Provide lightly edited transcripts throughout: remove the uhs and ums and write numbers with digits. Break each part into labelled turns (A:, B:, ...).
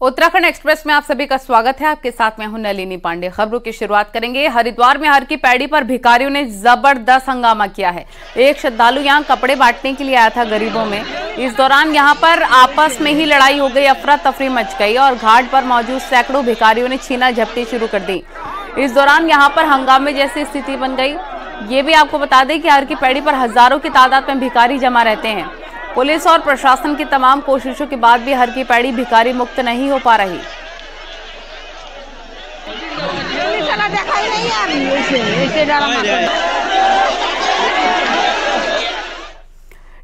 A: Uttarakhand express में आप सभी का स्वागत है। आपके साथ मैं हूं नलिनी पांडे। खबरों की शुरुआत करेंगे। हरिद्वार में हर की पैड़ी पर भिखारियों ने जबरदस्त हंगामा किया है। एक श्रद्धालु यहां कपड़े बांटने के लिए आया था गरीबों में। इस दौरान यहां पर आपस में ही लड़ाई हो गई, अफरा तफरी मच गई और घाट पर मौजूद सैकड़ों भिखारियों ने छीना झपटी शुरू कर दी। इस दौरान यहां पर हंगामे जैसी स्थिति बन गई। ये भी आपको बता दें कि हर की पैड़ी पर हजारों की तादाद में भिखारी जमा रहते हैं। पुलिस और प्रशासन की तमाम कोशिशों के बाद भी हर की पैड़ी भिखारी मुक्त नहीं हो पा रही।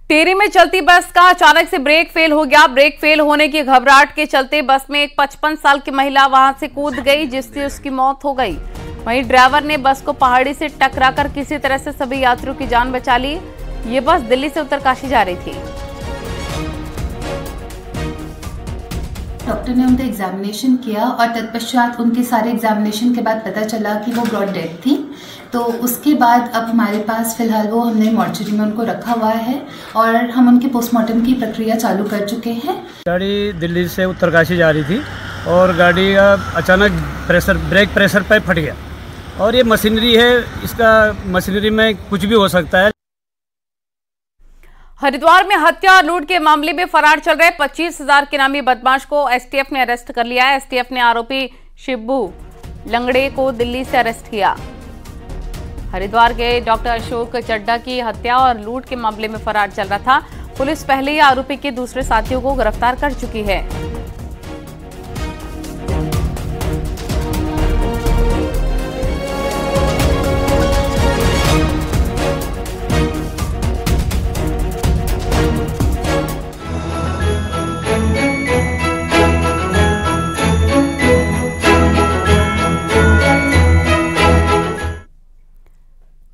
A: टिहरी में चलती बस का अचानक से ब्रेक फेल हो गया। ब्रेक फेल होने की घबराहट के चलते बस में एक 55 साल की महिला वहां से कूद गई, जिससे उसकी मौत हो गई। वहीं ड्राइवर ने बस को पहाड़ी से टकराकर किसी तरह से सभी यात्रियों की जान बचा ली। ये बस दिल्ली से उत्तरकाशी जा रही थी।
B: डॉक्टर ने उनका एग्जामिनेशन किया और तत्पश्चात उनके सारे एग्जामिनेशन के बाद पता चला कि वो ब्रॉड डेथ थी। तो उसके बाद अब हमारे पास फिलहाल वो हमने मॉर्चरी में उनको रखा हुआ है और हम उनके पोस्टमार्टम की प्रक्रिया चालू कर चुके हैं।
C: गाड़ी दिल्ली से उत्तरकाशी जा रही थी और गाड़ी अचानक ब्रेक प्रेशर पर फट गया और ये मशीनरी है, इसका मशीनरी में कुछ भी हो सकता है।
A: हरिद्वार में हत्या और लूट के मामले में फरार चल रहे 25,000 के नामी बदमाश को एसटीएफ ने अरेस्ट कर लिया है। एसटीएफ ने आरोपी शिब्बू लंगड़े को दिल्ली से अरेस्ट किया। हरिद्वार के डॉक्टर अशोक चड्ढा की हत्या और लूट के मामले में फरार चल रहा था। पुलिस पहले ही आरोपी के दूसरे साथियों को गिरफ्तार कर चुकी है।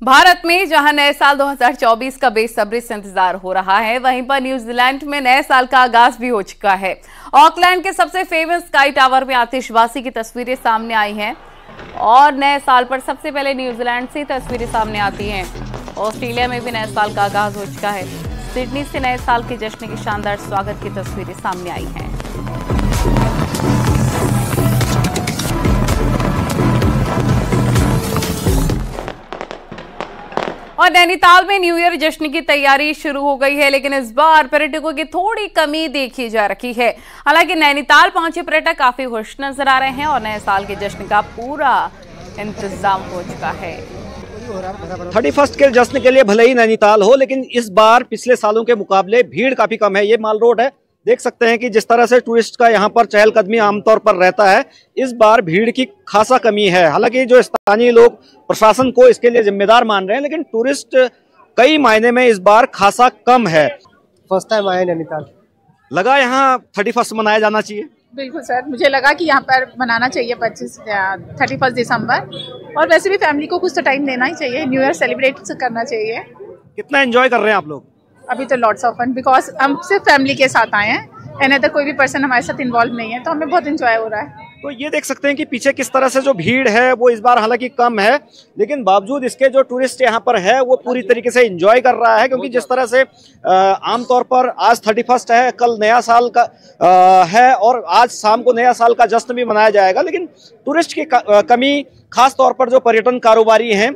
A: भारत में जहां नए साल 2024 का बेसब्री से इंतजार हो रहा है, वहीं पर न्यूजीलैंड में नए साल का आगाज भी हो चुका है। ऑकलैंड के सबसे फेमस स्काई टावर में आतिशबाजी की तस्वीरें सामने आई हैं और नए साल पर सबसे पहले न्यूजीलैंड से तस्वीरें सामने आती हैं। ऑस्ट्रेलिया में भी नए साल का आगाज हो चुका है। सिडनी से नए साल के जश्न की शानदार स्वागत की तस्वीरें सामने आई हैं। और नैनीताल में न्यू ईयर जश्न की तैयारी शुरू हो गई है, लेकिन इस बार पर्यटकों की थोड़ी कमी देखी जा रही है। हालांकि नैनीताल पहुंचे पर्यटक काफी खुश नजर आ रहे हैं और नए साल के जश्न का पूरा इंतजाम हो चुका है।
D: 31 के जश्न के लिए भले ही नैनीताल हो, लेकिन इस बार पिछले सालों के मुकाबले भीड़ काफी कम है। ये माल रोड है, देख सकते हैं कि जिस तरह से टूरिस्ट का यहाँ पर चहलकदमी आमतौर पर रहता है, इस बार भीड़ की खासा कमी है। हालांकि जो स्थानीय लोग प्रशासन को इसके लिए जिम्मेदार मान रहे हैं, लेकिन टूरिस्ट कई मायने में इस बार खासा कम है।
E: फर्स्ट टाइम आए नैनीताल,
D: लगा यहाँ 31 मनाया जाना चाहिए।
F: बिल्कुल सर, मुझे लगा कि यहाँ पर मनाना चाहिए 31 दिसंबर, और वैसे भी फैमिली को कुछ तो टाइम देना ही चाहिए, न्यू ईयर सेलिब्रेट करना चाहिए।
D: कितना एंजॉय कर रहे हैं आप लोग?
F: अभी तो लॉट्स ऑफ फन, बिकॉज हम सिर्फ फैमिली के साथ आए हैं, एंड अदर कोई भी पर्सन हमारे साथ इन्वॉल्व नहीं है, तो हमें बहुत एंजॉय हो रहा है।
D: तो ये देख सकते हैं कि पीछे किस तरह से जो भीड़ है वो इस बार हालांकि कम है, लेकिन बावजूद इसके जो टूरिस्ट यहाँ पर है वो पूरी तरीके से एंजॉय कर रहा है। क्योंकि जिस तरह से आमतौर पर आज 31 है, कल नया साल का है और आज शाम को नया साल का जश्न भी मनाया जाएगा, लेकिन टूरिस्ट की कमी खास तौर पर जो पर्यटन कारोबारी हैं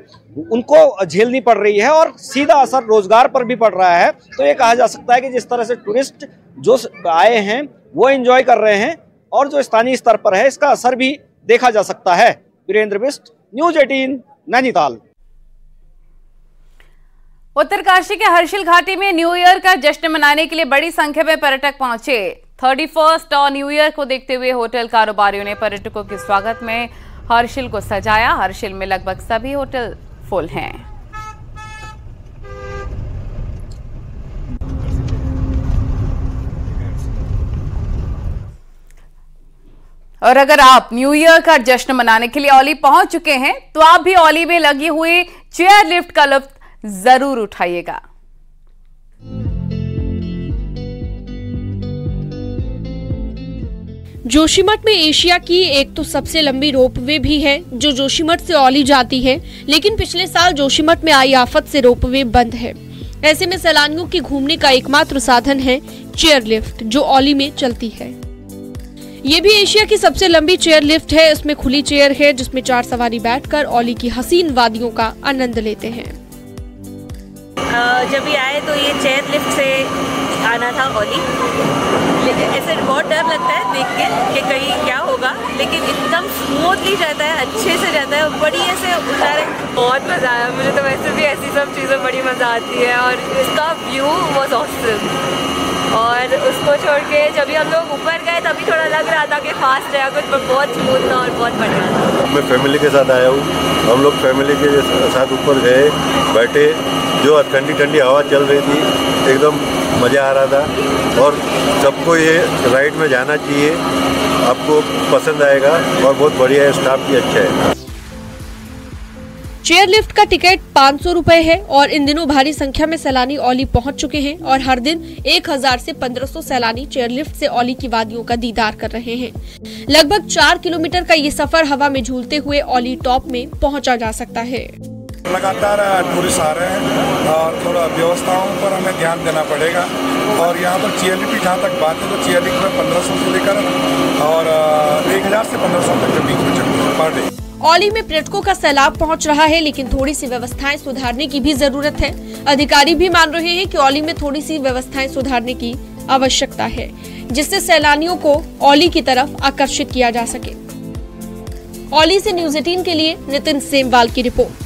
D: उनको झेलनी पड़ रही है और सीधा असर रोजगार पर भी पड़ रहा है। तो ये कहा जा सकता है कि जिस तरह से टूरिस्ट जो आए हैं वो एंजॉय कर रहे हैं और जो स्थानीय स्तर पर है इसका असर भी देखा जा सकता है। वीरेंद्र बिष्ट, न्यूज 18, नैनीताल।
A: उत्तरकाशी के हर्षिल घाटी में न्यू ईयर का जश्न मनाने के लिए बड़ी संख्या में पर्यटक पहुंचे। 31 और न्यू ईयर को देखते हुए होटल कारोबारियों ने पर्यटकों के स्वागत में हर्षिल को सजाया। हर्षिल में लगभग सभी होटल फुल हैं। और अगर आप न्यू ईयर का जश्न मनाने के लिए औली पहुंच चुके हैं तो आप भी औली में लगी हुई चेयर लिफ्ट का लुत्फ जरूर उठाइएगा।
G: जोशीमठ में एशिया की एक तो सबसे लंबी रोपवे भी है जो जोशीमठ से औली जाती है, लेकिन पिछले साल जोशीमठ में आई आफत से रोपवे बंद है। ऐसे में सैलानियों की घूमने का एकमात्र साधन है चेयर लिफ्ट जो औली में चलती है। ये भी एशिया की सबसे लंबी चेयर लिफ्ट है। इसमें खुली चेयर है जिसमें 4 सवारी बैठकर औली की हसीन वादियों का आनंद लेते हैं।
H: जब ये आए तो ये चेयर लिफ्ट से आना था औली, लेकिन ऐसे बहुत डर लगता है देख के कि कहीं क्या होगा, लेकिन एकदम स्मूथली जाता है, अच्छे से जाता है, बड़ी ऐसे उतारे। बहुत मज़ा आया मुझे तो, वैसे भी ऐसी सब चीज़ें बड़ी मज़ा आती है और इसका व्यू वाज ऑसम। और उसको छोड़ के जब भी हम लोग ऊपर गए तभी थोड़ा लग रहा था कि फास्ट है कुछ, पर बहुत स्मूथ था और बहुत बढ़िया था।
I: मैं फैमिली के साथ आया हूँ, हम लोग फैमिली के साथ ऊपर गए, बैठे, जो ठंडी ठंडी हवा चल रही थी, एकदम मज़ा आ रहा था। और सबको ये राइड में जाना चाहिए, आपको पसंद आएगा और बहुत बढ़िया है, स्टाफ भी अच्छा है।
G: चेयर लिफ्ट का टिकट 500 रुपए है और इन दिनों भारी संख्या में सैलानी औली पहुंच चुके हैं और हर दिन 1000 से 1500 सैलानी चेयर लिफ्ट से औली की वादियों का दीदार कर रहे हैं। लगभग 4 किलोमीटर का ये सफर हवा में झूलते हुए औली टॉप में पहुंचा जा सकता है।
J: लगातार टूरिस्ट आ रहे हैं और थोड़ा व्यवस्थाओं पर हमें ध्यान देना पड़ेगा। और यहाँ पर चेयर लिफ्ट जहाँ तक बात है तो चेयर लिफ्ट में 1500 से लेकर और 1000 से 1500 तक के बीच में चलते हैं पर डे।
G: औली में पर्यटकों का सैलाब पहुंच रहा है, लेकिन थोड़ी सी व्यवस्थाएं सुधारने की भी जरूरत है। अधिकारी भी मान रहे हैं कि औली में थोड़ी सी व्यवस्थाएं सुधारने की आवश्यकता है, जिससे सैलानियों को औली की तरफ आकर्षित किया जा सके। औली से न्यूज़ 18 के लिए नितिन सेमवाल की रिपोर्ट।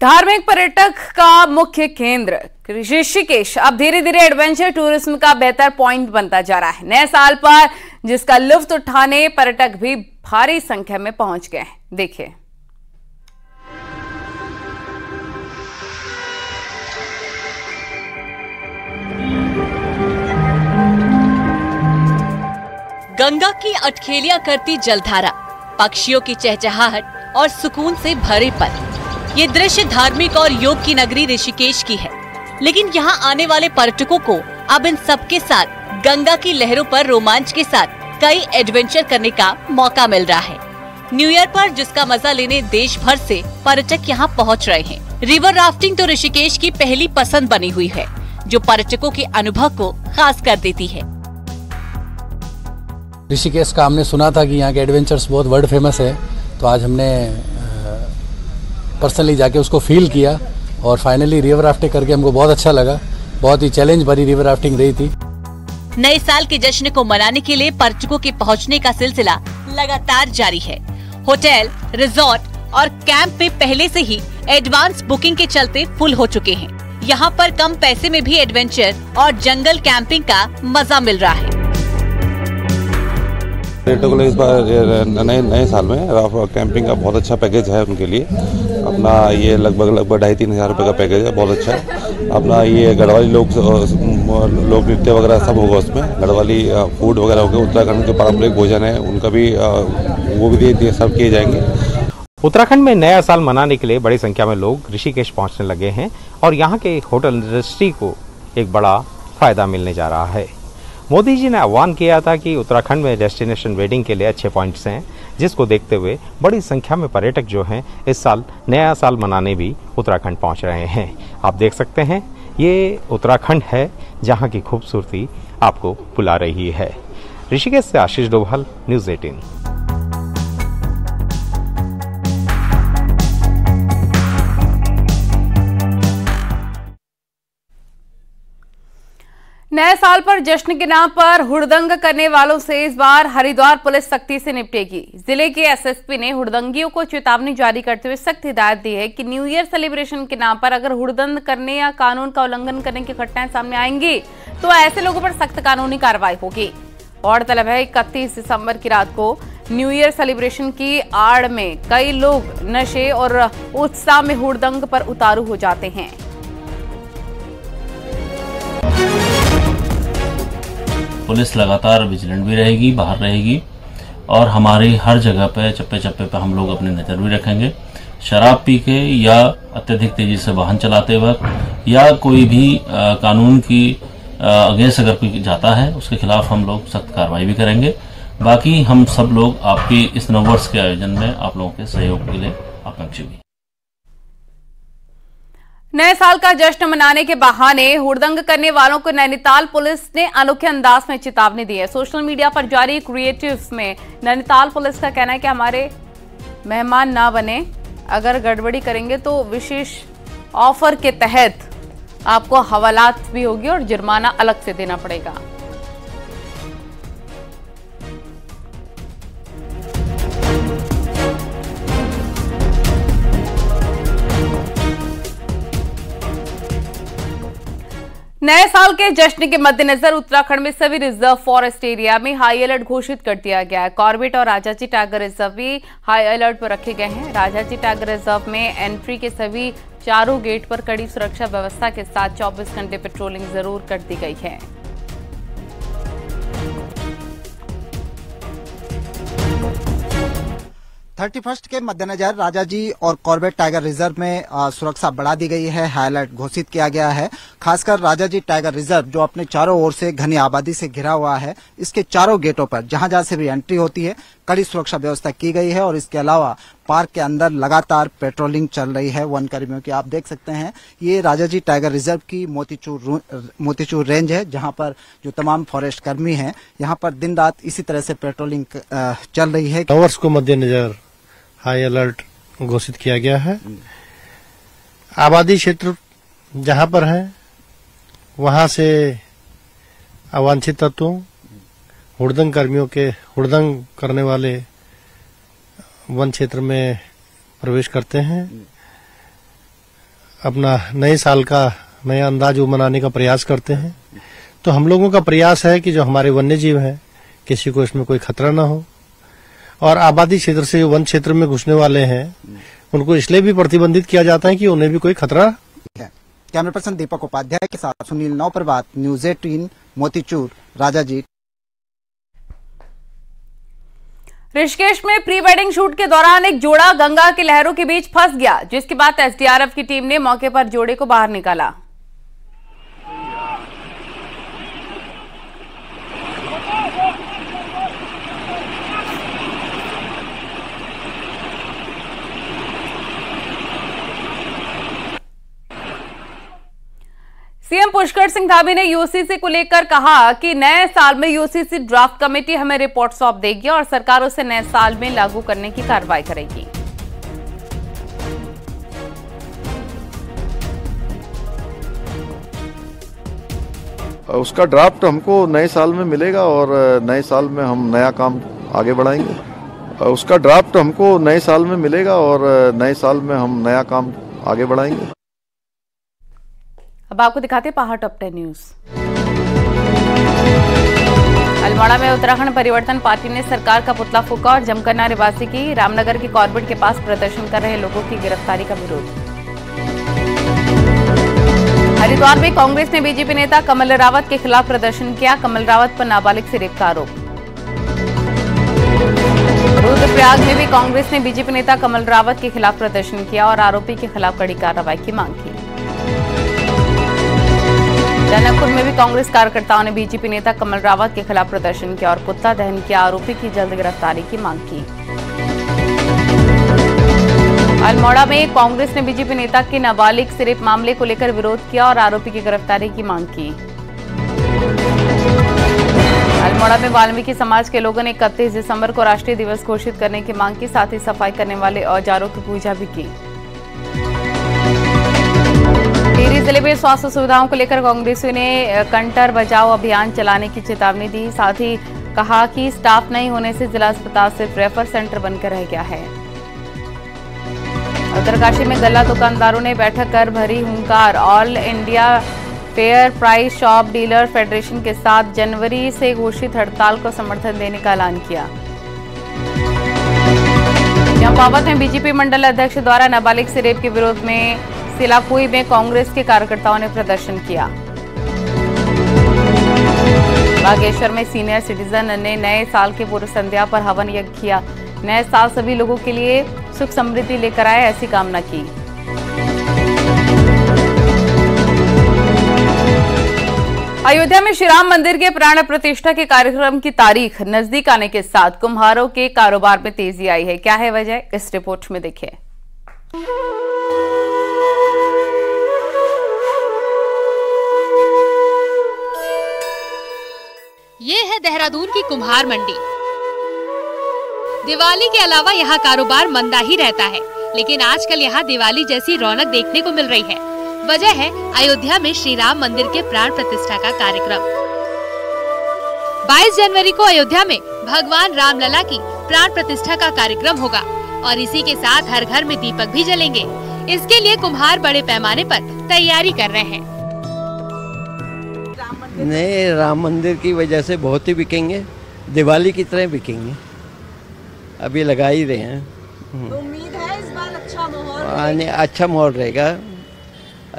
A: धार्मिक पर्यटक का मुख्य केंद्र ऋषिकेश अब धीरे धीरे एडवेंचर टूरिज्म का बेहतर पॉइंट बनता जा रहा है। नए साल पर जिसका लुत्फ उठाने पर्यटक भी भारी संख्या में पहुंच गए हैं। देखिए,
K: गंगा की अटखेलियां करती जलधारा, पक्षियों की चहचहाहट और सुकून से भरे पल। ये दृश्य धार्मिक और योग की नगरी ऋषिकेश की है, लेकिन यहाँ आने वाले पर्यटकों को अब इन सबके साथ गंगा की लहरों पर रोमांच के साथ कई एडवेंचर करने का मौका मिल रहा है। न्यू ईयर पर जिसका मजा लेने देश भर से पर्यटक यहाँ पहुँच रहे हैं। रिवर राफ्टिंग तो ऋषिकेश की पहली पसंद बनी हुई है, जो पर्यटकों के अनुभव को खास कर देती है।
L: ऋषिकेश का हमने सुना था कि यहाँ के एडवेंचर्स बहुत वर्ल्ड फेमस है, तो आज हमने पर्सनली जाके उसको फील किया और फाइनली रिवर राफ्टिंग करके हमको बहुत अच्छा लगा। बहुत ही चैलेंज भरी रिवर राफ्टिंग रही थी।
K: नए साल के जश्न को मनाने के लिए पर्यटकों के पहुंचने का सिलसिला लगातार जारी है। होटल, रिजॉर्ट और कैंप में पहले से ही एडवांस बुकिंग के चलते फुल हो चुके हैं। यहाँ पर कम पैसे में भी एडवेंचर और जंगल कैंपिंग का मजा मिल रहा है।
M: पर्यटकों ने इस बार नए साल में कैंपिंग का बहुत अच्छा पैकेज है उनके लिए। अपना ये लगभग 2,500-3 हज़ार रुपये का पैकेज है, बहुत अच्छा है। अपना ये गढ़वाली लोक नृत्य वगैरह सब होगा उसमें, गढ़वाली फूड वगैरह होगा, उत्तराखंड के पारंपरिक भोजन है उनका भी वो भी सर्व किए जाएंगे।
N: उत्तराखंड में नया साल मनाने के लिए बड़ी संख्या में लोग ऋषिकेश पहुंचने लगे हैं और यहाँ के होटल इंडस्ट्री को एक बड़ा फायदा मिलने जा रहा है। मोदी जी ने आह्वान किया था कि उत्तराखंड में डेस्टिनेशन वेडिंग के लिए अच्छे पॉइंट्स हैं, जिसको देखते हुए बड़ी संख्या में पर्यटक जो हैं इस साल नया साल मनाने भी उत्तराखंड पहुंच रहे हैं। आप देख सकते हैं ये उत्तराखंड है जहां की खूबसूरती आपको बुला रही है। ऋषिकेश से आशीष डोभाल, न्यूज़ 18।
A: नए साल पर जश्न के नाम पर हुड़दंग करने वालों से इस बार हरिद्वार पुलिस सख्ती से निपटेगी। जिले के एसएसपी ने हुड़दंगियों को चेतावनी जारी करते हुए सख्त हिदायत दी है कि न्यू ईयर सेलिब्रेशन के नाम पर अगर हुड़दंग करने या कानून का उल्लंघन करने की घटनाएं सामने आएंगी तो ऐसे लोगों पर सख्त कानूनी कार्रवाई होगी। गौरतलब है 31 दिसंबर की रात को न्यू ईयर सेलिब्रेशन की आड़ में कई लोग नशे और उत्साह में हुड़दंग पर उतारू हो जाते हैं।
O: पुलिस लगातार विजिलेंट भी रहेगी, बाहर रहेगी और हमारी हर जगह पे चप्पे चप्पे पे हम लोग अपनी नज़र भी रखेंगे। शराब पी के या अत्यधिक तेजी से वाहन चलाते वक्त या कोई भी कानून की अगेंस्ट अगर कोई जाता है उसके खिलाफ हम लोग सख्त कार्रवाई भी करेंगे। बाकी हम सब लोग आपकी इस नववर्ष के आयोजन में आप लोगों के सहयोग के लिए आकांक्षी भी।
A: नए साल का जश्न मनाने के बहाने हुड़दंग करने वालों को नैनीताल पुलिस ने अनोखे अंदाज में चेतावनी दी है। सोशल मीडिया पर जारी क्रिएटिव्स में नैनीताल पुलिस का कहना है कि हमारे मेहमान ना बने, अगर गड़बड़ी करेंगे तो विशेष ऑफर के तहत आपको हवालात भी होगी और जुर्माना अलग से देना पड़ेगा। नए साल के जश्न के मद्देनजर उत्तराखंड में सभी रिजर्व फॉरेस्ट एरिया में हाई अलर्ट घोषित कर दिया गया है। कॉर्बेट और राजाजी टाइगर रिजर्व भी हाई अलर्ट पर रखे गए हैं। राजाजी टाइगर रिजर्व में एंट्री के सभी चारों गेट पर कड़ी सुरक्षा व्यवस्था के साथ 24 घंटे पेट्रोलिंग जरूर कर दी गई है।
P: थर्टी फर्स्ट के मद्देनजर राजाजी और कॉर्बेट टाइगर रिजर्व में सुरक्षा बढ़ा दी गई है। हाई अलर्ट घोषित किया गया है। खासकर राजाजी टाइगर रिजर्व जो अपने चारों ओर से घनी आबादी से घिरा हुआ है, इसके चारों गेटों पर जहां जहां से भी एंट्री होती है कड़ी सुरक्षा व्यवस्था की गई है और इसके अलावा पार्क के अंदर लगातार पेट्रोलिंग चल रही है वन कर्मियों की। आप देख सकते हैं ये राजाजी टाइगर रिजर्व की मोतीचूर रेंज है, जहां पर जो तमाम फॉरेस्ट कर्मी हैं यहां पर दिन रात इसी तरह से पेट्रोलिंग चल रही है।
E: टावर्स को मद्देनजर हाई अलर्ट घोषित किया गया है। आबादी क्षेत्र जहां पर है वहां से अवांछित तत्वों, हुड़दंग कर्मियों के हुड़दंग करने वाले वन क्षेत्र में प्रवेश करते हैं। अपना नए साल का नया अंदाज मनाने का प्रयास करते हैं। तो हम लोगों का प्रयास है कि जो हमारे वन्य जीव हैं किसी को इसमें कोई खतरा न हो, और आबादी क्षेत्र से वन क्षेत्र में घुसने वाले हैं उनको इसलिए भी प्रतिबंधित किया जाता है कि उन्हें भी कोई खतरा
P: है। कैमरा पर्सन दीपक उपाध्याय के साथ सुनील नौप्रभात, न्यूज़ 18 मोतीचूर, राजाजी।
A: ऋषिकेश में प्री वेडिंग शूट के दौरान एक जोड़ा गंगा की लहरों के बीच फंस गया, जिसके बाद एसडीआरएफ की टीम ने मौके पर जोड़े को बाहर निकाला। सीएम पुष्कर सिंह धामी ने यूसीसी को लेकर कहा कि नए साल में यूसीसी ड्राफ्ट कमेटी हमें रिपोर्ट सौंप देगी और सरकार उसे नए साल में लागू करने की कार्रवाई करेगी।
I: उसका ड्राफ्ट हमको नए साल में मिलेगा और नए साल में हम नया काम आगे बढ़ाएंगे। उसका ड्राफ्ट हमको नए साल में मिलेगा और नए साल में हम नया काम आगे बढ़ाएंगे।
A: अब आपको दिखाते हैं पहाड़ टॉप 10 न्यूज। अल्मोड़ा में उत्तराखंड परिवर्तन पार्टी ने सरकार का पुतला फूंका और जमकर नारेबाजी की। रामनगर के कॉर्बेट के पास प्रदर्शन कर रहे लोगों की गिरफ्तारी का विरोध। हरिद्वार में कांग्रेस ने बीजेपी नेता कमल रावत के खिलाफ प्रदर्शन किया। कमल रावत पर नाबालिग से रेप का आरोप। रुद्रप्रयाग में भी कांग्रेस ने बीजेपी नेता कमल रावत के खिलाफ प्रदर्शन किया और आरोपी के खिलाफ कड़ी कार्रवाई की मांग की। जनकपुर में भी कांग्रेस कार्यकर्ताओं ने बीजेपी नेता कमल रावत के खिलाफ प्रदर्शन किया और पुतला दहन किया। आरोपी की जल्द गिरफ्तारी की मांग की। अल्मोड़ा में कांग्रेस ने बीजेपी नेता के नाबालिग से रेप मामले को लेकर विरोध किया और आरोपी की गिरफ्तारी की मांग की। अल्मोड़ा में वाल्मीकि समाज के लोगों ने 31 दिसंबर को राष्ट्रीय दिवस घोषित करने की मांग की। साथ ही सफाई करने वाले औजारों की पूजा भी की। टिहरी जिले में स्वास्थ्य सुविधाओं को लेकर कांग्रेसियों ने कंटर बचाओ अभियान चलाने की चेतावनी दी। साथ ही कहा कि स्टाफ नहीं होने से जिला अस्पताल सिर्फ रेफर सेंटर बनकर रह गया है। उत्तरकाशी में गल्ला दुकानदारों ने बैठक कर भरी हुंकार। All India fair price shop dealer federation के साथ जनवरी से घोषित हड़ताल को समर्थन देने का ऐलान किया। चंपावत में बीजेपी मंडल अध्यक्ष द्वारा नाबालिग से रेप के विरोध में सिलाकुई में कांग्रेस के कार्यकर्ताओं ने प्रदर्शन किया। बागेश्वर में सीनियर सिटीजन ने नए साल के पूर्व संध्या पर हवन यज्ञ किया। नए साल सभी लोगों के लिए सुख समृद्धि लेकर आए, ऐसी कामना की। अयोध्या में श्री राम मंदिर के प्राण प्रतिष्ठा के कार्यक्रम की तारीख नजदीक आने के साथ कुम्हारों के कारोबार में तेजी आई है। क्या है वजह, इस रिपोर्ट में देखिए।
K: ये है देहरादून की कुम्हार मंडी। दिवाली के अलावा यहाँ कारोबार मंदा ही रहता है, लेकिन आजकल यहाँ दिवाली जैसी रौनक देखने को मिल रही है। वजह है अयोध्या में श्री राम मंदिर के प्राण प्रतिष्ठा का कार्यक्रम। 22 जनवरी को अयोध्या में भगवान रामलला की प्राण प्रतिष्ठा का कार्यक्रम होगा और इसी के साथ हर घर में दीपक भी जलेंगे। इसके लिए कुम्हार बड़े पैमाने पर तैयारी कर रहे हैं।
Q: नए राम मंदिर की वजह से बहुत ही बिकेंगे, दिवाली की तरह बिकेंगे। अभी लगा ही रहे हैं।
R: तो उम्मीद है इस बार अच्छा माहौल
Q: अच्छा माहौल रहेगा।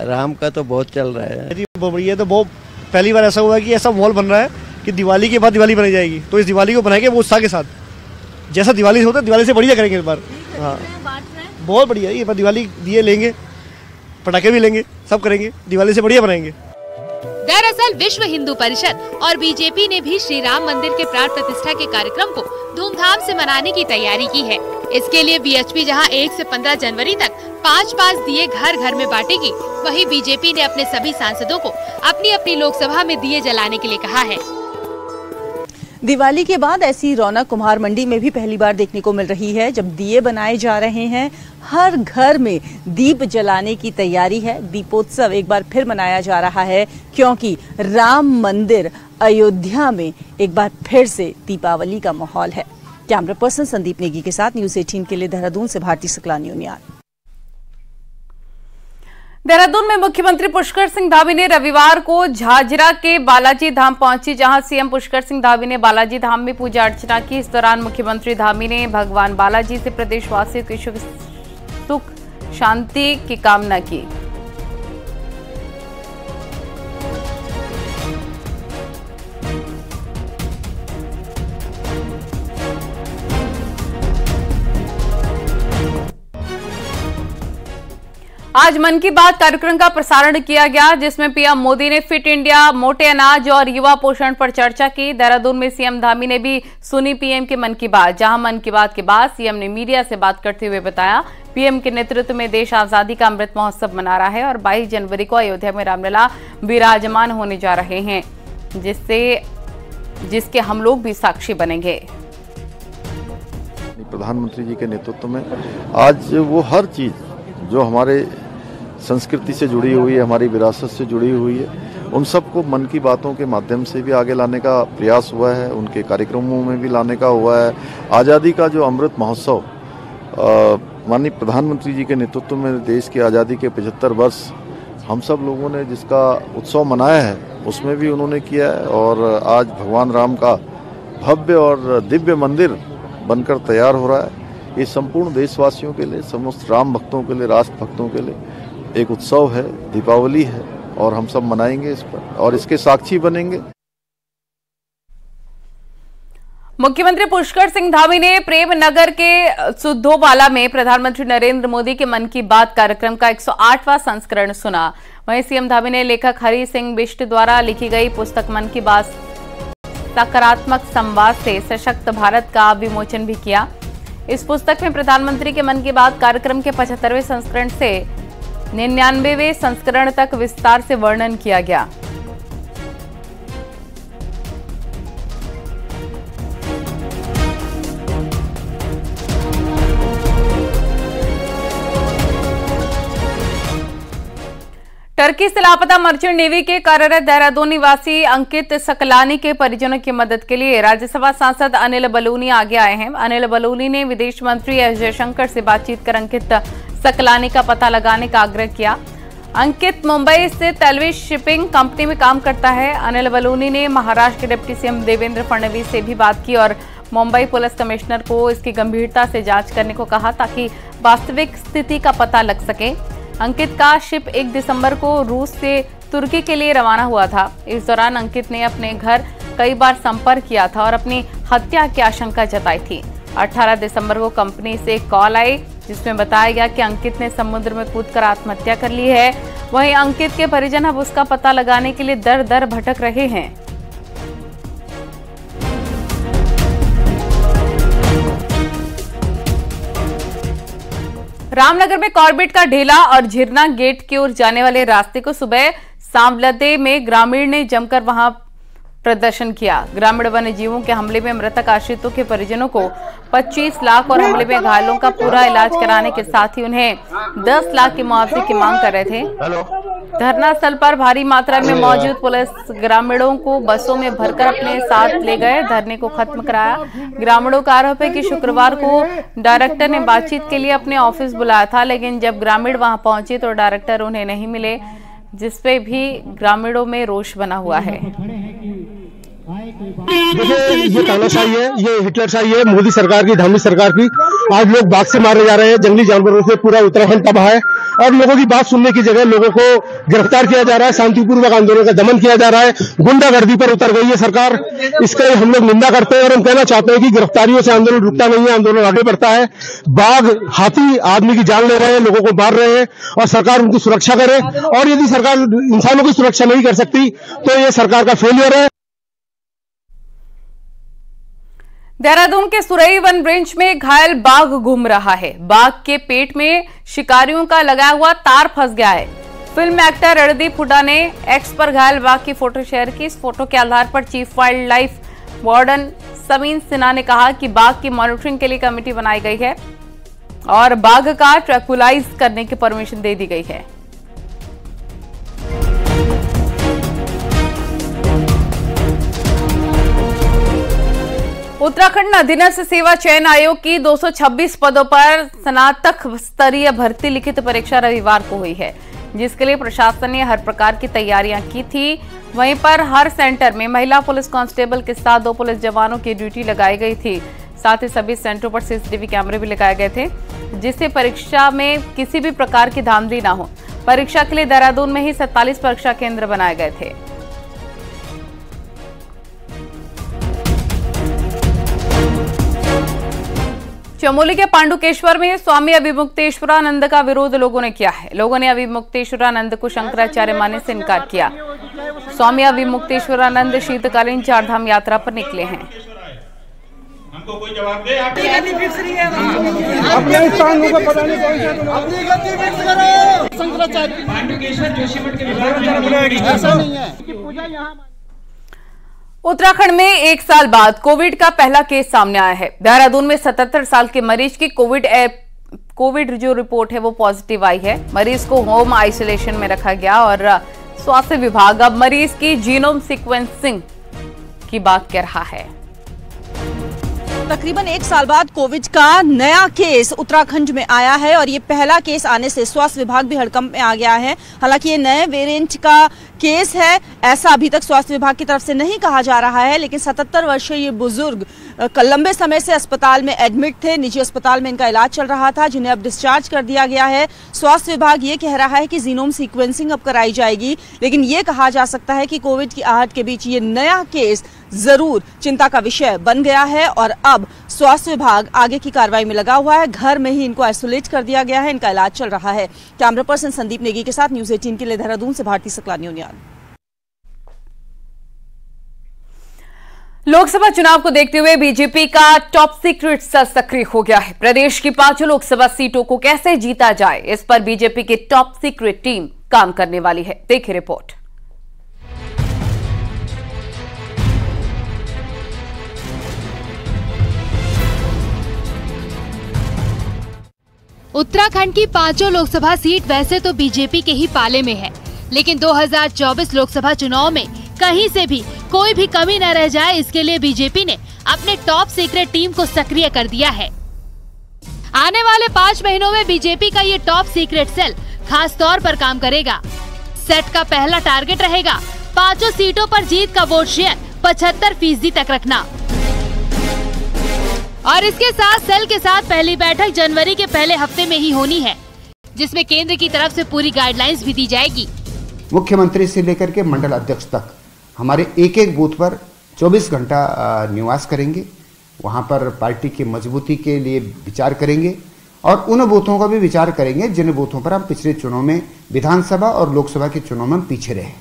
Q: राम का तो बहुत चल रहा है।
S: ये तो बहुत पहली बार ऐसा हुआ कि ऐसा माहौल बन रहा है कि दिवाली के बाद दिवाली बनाई जाएगी। तो इस दिवाली को बनाएंगे वो उत्साह के साथ, जैसा दिवाली से होता है दिवाली से बढ़िया करेंगे इस बार। हाँ बहुत बढ़िया, ये बार दिवाली दिए लेंगे, पटाखे भी लेंगे, सब करेंगे, दिवाली से बढ़िया बनाएंगे।
K: दरअसल विश्व हिंदू परिषद और बीजेपी ने भी श्री राम मंदिर के प्राण प्रतिष्ठा के कार्यक्रम को धूमधाम से मनाने की तैयारी की है। इसके लिए बीएचपी जहां 1 से 15 जनवरी तक 5-5 दिए घर घर में बांटेगी, वहीं बीजेपी ने अपने सभी सांसदों को अपनी अपनी लोकसभा में दिए जलाने के लिए कहा है।
R: दिवाली के बाद ऐसी रौनक कुम्हार मंडी में भी पहली बार देखने को मिल रही है, जब दिए बनाए जा रहे हैं। हर घर में दीप जलाने की तैयारी है। दीपोत्सव एक बार फिर मनाया जा रहा है, क्योंकि राम मंदिर अयोध्या में एक बार फिर से दीपावली का माहौल है। कैमरा पर्सन संदीप नेगी के साथ न्यूज़ 18 के लिए देहरादून से भारती शुक्लानी यूनियान।
A: देहरादून में मुख्यमंत्री पुष्कर सिंह धामी ने रविवार को झाझरा के बालाजी धाम पहुंची, जहां सीएम पुष्कर सिंह धामी ने बालाजी धाम में पूजा अर्चना की। इस दौरान मुख्यमंत्री धामी ने भगवान बालाजी से प्रदेशवासियों की सुख शांति की कामना की। आज मन की बात कार्यक्रम का प्रसारण किया गया, जिसमें पीएम मोदी ने फिट इंडिया, मोटे अनाज और युवा पोषण पर चर्चा की। देहरादून में सीएम धामी ने भी सुनी पीएम के मन की बात, जहां मन की बात के बाद सीएम ने मीडिया से बात करते हुए बताया, पीएम के नेतृत्व में देश आजादी का अमृत महोत्सव मना रहा है और 22 जनवरी को अयोध्या में रामलला विराजमान होने जा रहे हैं, जिसके हम लोग भी साक्षी बनेंगे।
T: प्रधानमंत्री जी के नेतृत्व में आज वो हर चीज जो हमारे संस्कृति से जुड़ी हुई है, हमारी विरासत से जुड़ी हुई है, उन सबको मन की बातों के माध्यम से भी आगे लाने का प्रयास हुआ है, उनके कार्यक्रमों में भी लाने का हुआ है। आज़ादी का जो अमृत महोत्सव माननीय प्रधानमंत्री जी के नेतृत्व में देश की आज़ादी के 75 वर्ष हम सब लोगों ने जिसका उत्सव मनाया है, उसमें भी उन्होंने किया है। और आज भगवान राम का भव्य और दिव्य मंदिर बनकर तैयार हो रहा है। ये संपूर्ण देशवासियों के लिए, समस्त राम भक्तों के लिए, राष्ट्र भक्तों के लिए एक उत्सव है, दीपावली है और हम सब मनाएंगे इस पर और इसके साक्षी बनेंगे।
A: मुख्यमंत्री पुष्कर सिंह धामी ने प्रेम नगर के सुद्धोवाला में प्रधानमंत्री नरेंद्र मोदी के मन की बात कार्यक्रम का 108वां संस्करण सुना। वहीं सीएम धामी ने लेखक हरि सिंह बिष्ट द्वारा लिखी गई पुस्तक मन की बात सकारात्मक संवाद से सशक्त भारत का विमोचन भी किया। इस पुस्तक में प्रधानमंत्री के मन की बात कार्यक्रम के 75वें संस्करण से 99वें संस्करण तक विस्तार से वर्णन किया गया। टर्की से लापता मर्चेंट नेवी के कार्यरत देहरादून निवासी अंकित सकलानी के परिजनों की मदद के लिए राज्यसभा सांसद अनिल बलूनी आगे आए हैं। अनिल बलूनी ने विदेश मंत्री एस जयशंकर से बातचीत कर अंकित सकलानी का पता लगाने का आग्रह किया। अंकित मुंबई स्थित एलवी शिपिंग कंपनी में काम करता है। अनिल बलूनी ने महाराष्ट्र के डिप्टी सीएम देवेंद्र फडणवीस से भी बात की और मुंबई पुलिस कमिश्नर को इसकी गंभीरता से जांच करने को कहा, ताकि वास्तविक स्थिति का पता लग सके। अंकित का शिप 1 दिसंबर को रूस से तुर्की के लिए रवाना हुआ था। इस दौरान अंकित ने अपने घर कई बार संपर्क किया था और अपनी हत्या की आशंका जताई थी। 18 दिसंबर को कंपनी से एक कॉल आई, जिसमें बताया गया कि अंकित ने समुद्र में कूदकर आत्महत्या कर ली है। वहीं अंकित के परिजन अब उसका पता लगाने के लिए दर दर भटक रहे हैं। रामनगर में कॉर्बेट का ढेला और झिरना गेट की ओर जाने वाले रास्ते को सुबह सांवलदे में ग्रामीण ने जमकर वहां प्रदर्शन किया। ग्रामीण वन्य जीवों के हमले में मृतक आश्रितों के परिजनों को 25 लाख और हमले में घायलों का पूरा इलाज कराने के साथ ही उन्हें 10 लाख की मुआवजे की मांग कर रहे थे। धरना स्थल पर भारी मात्रा में मौजूद पुलिस ग्रामीणों को बसों में भरकर अपने साथ ले गए, धरने को खत्म कराया। ग्रामीणों का आरोप है कि शुक्रवार को डायरेक्टर ने बातचीत के लिए अपने ऑफिस बुलाया था, लेकिन जब ग्रामीण वहां पहुंचे तो डायरेक्टर उन्हें नहीं मिले, जिसपे भी ग्रामीणों में रोष बना हुआ है।
U: देखिए, ये तानाशाही है, ये हिटलरशाही है मोदी सरकार की, धामी सरकार की। आज लोग बाघ से मारे जा रहे हैं, जंगली जानवरों से पूरा उत्तराखंड तबाह है और लोगों की बात सुनने की जगह लोगों को गिरफ्तार किया जा रहा है, शांतिपूर्वक आंदोलन का दमन किया जा रहा है, गुंडागर्दी पर उतर गई है सरकार। इसका हम लोग निंदा करते हैं और हम कहना चाहते हैं कि गिरफ्तारियों से आंदोलन रुकता नहीं है, आंदोलन आगे बढ़ता है। बाघ, हाथी आदमी की जान ले रहे हैं, लोगों को मार रहे हैं और सरकार उनकी सुरक्षा करे, और यदि सरकार इंसानों की सुरक्षा नहीं कर सकती तो ये सरकार का फेलियर है।
A: देहरादून के सुरई वन रेंज में घायल बाघ घूम रहा है। बाघ के पेट में शिकारियों का लगा हुआ तार फंस गया है। फिल्म एक्टर रणदीप हुड्डा ने एक्स पर घायल बाघ की फोटो शेयर की। इस फोटो के आधार पर chief wild life warden Sameen Sinha ने कहा कि बाघ की मॉनिटरिंग के लिए कमेटी बनाई गई है और बाघ का ट्रैंकुलाइज करने की परमिशन दे दी गई है। उत्तराखंड अधीनस्थ सेवा चयन आयोग की 226 पदों पर स्नातक स्तरीय भर्ती लिखित परीक्षा रविवार को हुई है, जिसके लिए प्रशासन ने हर प्रकार की तैयारियां की थी। वहीं पर हर सेंटर में महिला पुलिस कांस्टेबल के साथ 2 पुलिस जवानों की ड्यूटी लगाई गई थी। साथ ही सभी सेंटरों पर सीसीटीवी कैमरे भी लगाए गए थे, जिससे परीक्षा में किसी भी प्रकार की धांधली न हो। परीक्षा के लिए देहरादून में ही 47 परीक्षा केंद्र बनाए गए थे। चमोली के पांडुकेश्वर में स्वामी अभिमुक्तेश्वरानंद का विरोध लोगों ने किया है। लोगों ने अभिमुक्तेश्वरानंद को शंकराचार्य मानने से इनकार किया। स्वामी अभिमुक्तेश्वरानंद शीतकालीन 4 धाम यात्रा पर निकले हैं।
V: हमको कोई जवाब दे। अपनी गति फिक्स नहीं है, अपने स्थान को पता नहीं कौन सा, अपनी गति फिक्स करो। शंकराचार्य पांडुकेश्वर जोशीमठ के विभाग ऐसा नहीं है कि पूजा यहाँ।
A: उत्तराखंड में 1 साल बाद कोविड का पहला केस सामने आया है। देहरादून में 77 साल के मरीज की कोविड जो रिपोर्ट है वो पॉजिटिव आई है। मरीज को होम आइसोलेशन में रखा गया और स्वास्थ्य विभाग अब मरीज की जीनोम सीक्वेंसिंग की बात कर रहा है।
R: तकरीबन 1 साल बाद कोविड का नया केस उत्तराखंड में आया है और ये पहला केस आने से स्वास्थ्य विभाग भी हड़कंप में आ गया है। हालांकि ये नए वेरिएंट का केस है, ऐसा अभी तक स्वास्थ्य विभाग की तरफ से नहीं कहा जा रहा है, लेकिन 77 वर्षीय ये बुजुर्ग लंबे समय से अस्पताल में एडमिट थे। निजी अस्पताल में इनका इलाज चल रहा था, जिन्हें अब डिस्चार्ज कर दिया गया है। स्वास्थ्य विभाग ये कह रहा है कि जीनोम सीक्वेंसिंग अब कराई जाएगी, लेकिन ये कहा जा सकता है कि कोविड की आहट के बीच ये नया केस जरूर चिंता का विषय बन गया है और अब स्वास्थ्य विभाग आगे की कार्रवाई में लगा हुआ है। घर में ही इनको आइसोलेट कर दिया गया है, इनका इलाज चल रहा है। कैमरा पर्सन संदीप नेगी के साथ न्यूज़ 18 के लिए देहरादून से भारती सकलानी उनियाल।
A: लोकसभा चुनाव को देखते हुए बीजेपी का टॉप सीक्रेट सेल सक्रिय हो गया है। प्रदेश की 5 लोकसभा सीटों को कैसे जीता जाए, इस पर बीजेपी की टॉप सीक्रेट टीम काम करने वाली है। देखिए रिपोर्ट।
W: उत्तराखंड की 5 लोकसभा सीट वैसे तो बीजेपी के ही पाले में है, लेकिन 2024 लोकसभा चुनाव में कहीं से भी कोई भी कमी न रह जाए, इसके लिए बीजेपी ने अपने टॉप सीक्रेट टीम को सक्रिय कर दिया है। आने वाले 5 महीनों में बीजेपी का ये टॉप सीक्रेट सेल खास तौर पर काम करेगा। सेट का पहला टारगेट रहेगा 5 सीटों पर जीत का वोट शेयर 75% तक रखना और इसके साथ सेल के साथ पहली बैठक जनवरी के पहले हफ्ते में ही होनी है, जिसमें केंद्र की तरफ से पूरी गाइडलाइंस भी दी जाएगी।
X: मुख्यमंत्री से लेकर के मंडल अध्यक्ष तक हमारे एक बूथ पर 24 घंटा निवास करेंगे। वहां पर पार्टी की मजबूती के लिए विचार करेंगे और उन बूथों का भी विचार करेंगे जिन बूथों पर हम पिछले चुनाव में विधानसभा और लोकसभा के चुनाव में हम पीछे रहे,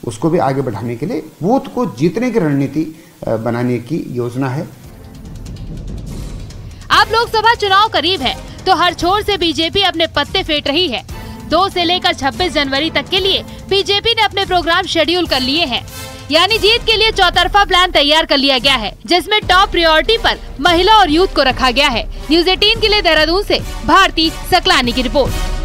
X: उसको भी आगे बढ़ाने के लिए बूथ को जीतने की रणनीति बनाने की योजना है।
W: अब लोकसभा चुनाव करीब है तो हर छोर से बीजेपी अपने पत्ते फेंट रही है। 2 से लेकर 26 जनवरी तक के लिए बीजेपी ने अपने प्रोग्राम शेड्यूल कर लिए हैं। यानी जीत के लिए चौतरफा प्लान तैयार कर लिया गया है, जिसमें टॉप प्रायोरिटी पर महिला और यूथ को रखा गया है। न्यूज़ 18 के लिए देहरादून से भारती सकलानी की रिपोर्ट।